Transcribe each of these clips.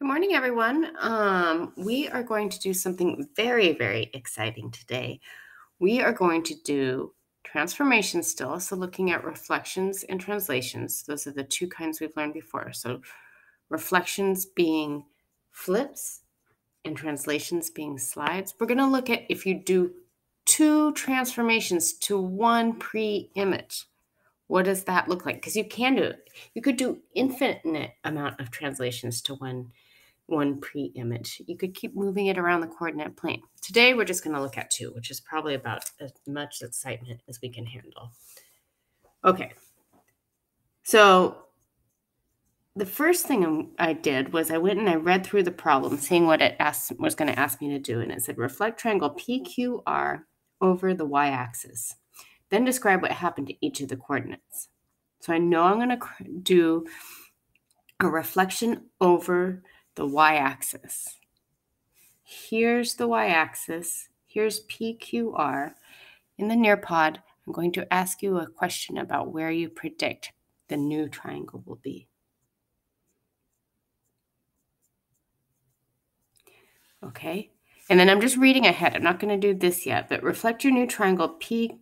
Good morning, everyone. We are going to do something very, very exciting today. We are going to do transformations still. So, looking at reflections and translations. Those are the two kinds we've learned before. So, reflections being flips and translations being slides. We're going to look at if you do two transformations to one pre-image. What does that look like? Because you can do it. You could do infinite amount of translations to one pre-image. You could keep moving it around the coordinate plane. Today, we're just going to look at two, which is probably about as much excitement as we can handle. Okay. So the first thing I did was I went and I read through the problem, seeing what it was going to ask me to do. And it said, reflect triangle PQR over the y-axis. Then describe what happened to each of the coordinates. So I know I'm going to do a reflection over the y-axis. Here's the y-axis. Here's PQR. In the Nearpod, I'm going to ask you a question about where you predict the new triangle will be. Okay, and then I'm just reading ahead. I'm not going to do this yet, but reflect your new triangle PQR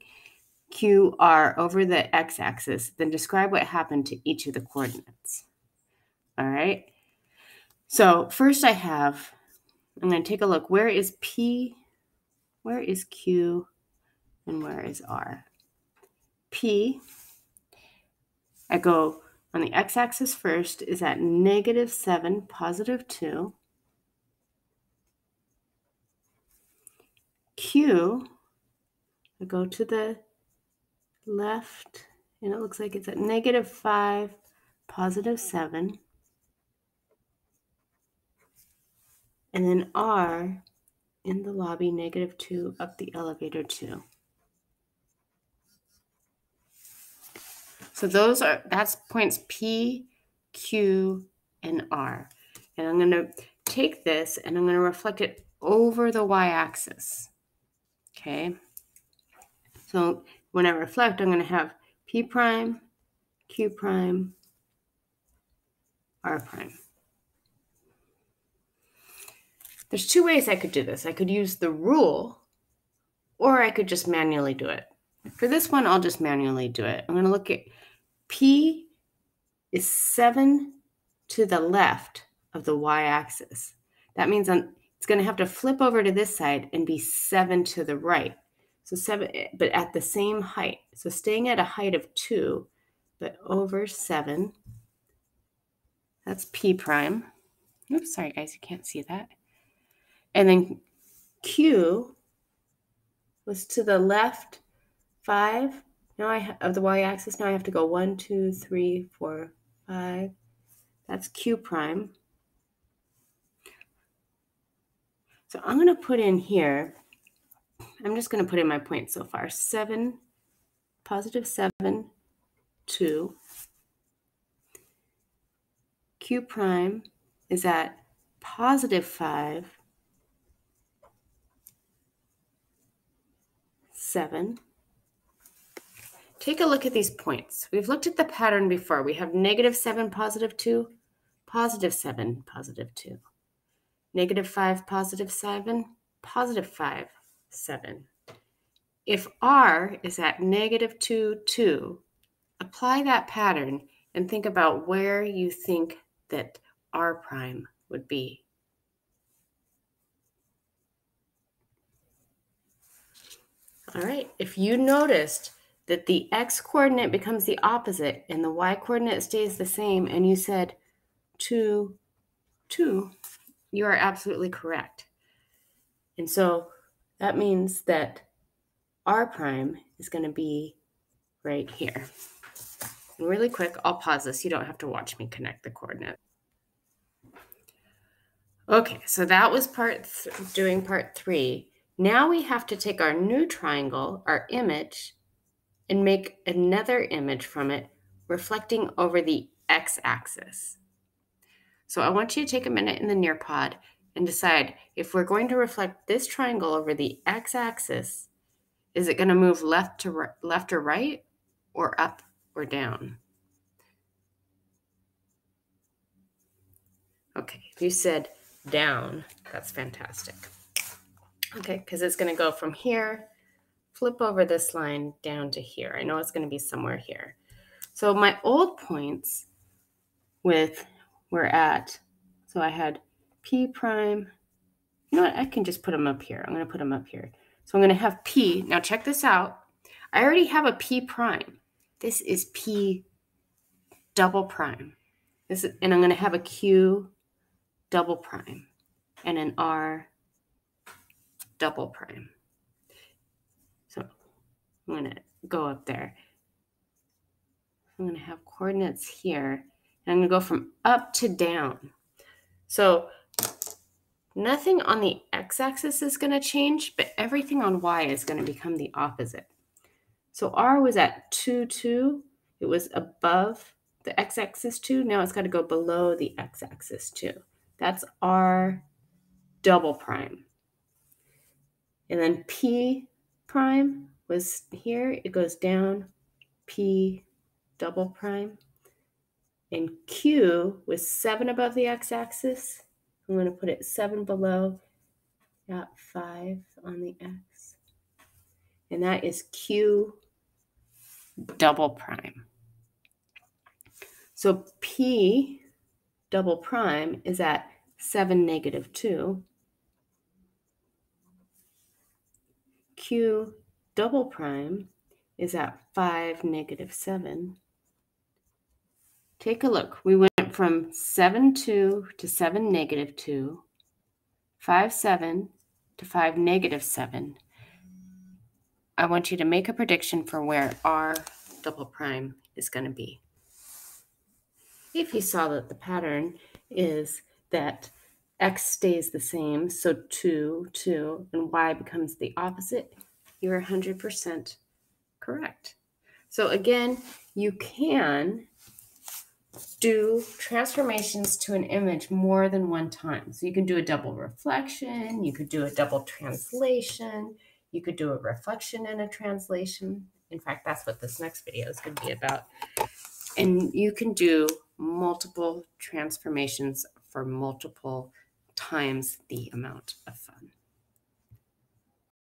over the x-axis, then describe what happened to each of the coordinates. All right, so first I'm going to take a look. Where is P, where is Q, and where is R? P, I go on the x-axis first, is at -7, +2. Q, I go to the left, and it looks like it's at -5, +7. And then R, in the lobby, -2, up the elevator 2. So that's points P, Q, and R. And I'm going to take this and I'm going to reflect it over the y-axis. Okay. So when I reflect, I'm going to have P prime, Q prime, R prime. There's two ways I could do this. I could use the rule, or I could just manually do it. For this one, I'll just manually do it. I'm going to look at P is 7 to the left of the y-axis. That means it's going to have to flip over to this side and be 7 to the right. So 7, but at the same height. So staying at a height of 2, but over 7. That's P prime. Oops, sorry guys, you can't see that. And then Q was to the left 5. Now of the y-axis. Now I have to go 1, 2, 3, 4, 5. That's Q prime. So I'm going to put in here, I'm just going to put in my points so far. 7, +7, 2. Q prime is at +5, 7. Take a look at these points. We've looked at the pattern before. We have -7, +2, +7, +2. -5, +7, +5, 7. If R is at -2, 2, apply that pattern and think about where you think that R prime would be. All right, if you noticed that the x coordinate becomes the opposite and the y coordinate stays the same, and you said 2, 2, you are absolutely correct. And so that means that R prime is going to be right here. And really quick, I'll pause this. You don't have to watch me connect the coordinate. Okay, so that was doing part 3. Now we have to take our new triangle, our image, and make another image from it, reflecting over the x-axis. So I want you to take a minute in the Nearpod and decide if we're going to reflect this triangle over the x-axis, is it going to move left or right, or up or down? Okay, if you said down, that's fantastic. Okay, because it's going to go from here, flip over this line down to here. I know it's going to be somewhere here. So my old points were at, so I had P prime. You know what? I can just put them up here. I'm going to put them up here. So I'm going to have P. Now check this out. I already have a P prime. This is P double prime. And I'm going to have a Q double prime and an R double prime. So I'm going to go up there. I'm going to have coordinates here. And I'm going to go from up to down. So nothing on the x-axis is going to change, but everything on y is going to become the opposite. So R was at 2, 2. It was above the x-axis 2. Now it's got to go below the x-axis 2. That's R double prime. And then P prime was here. It goes down, P double prime. And Q was 7 above the x-axis. I'm going to put it 7 below. Got 5 on the x. And that is Q double prime. So P double prime is at 7, negative 2. Q double prime is at 5, negative 7. Take a look. We went from 7, 2 to 7, negative 2, 5, 7 to 5, negative 7. I want you to make a prediction for where R double prime is going to be. If you saw that the pattern is that x stays the same, so 2, 2, and y becomes the opposite, you're 100% correct. So again, you can do transformations to an image more than one time. So you can do a double reflection, you could do a double translation, you could do a reflection and a translation. In fact, that's what this next video is going to be about. And you can do multiple transformations for multiple times the amount of fun.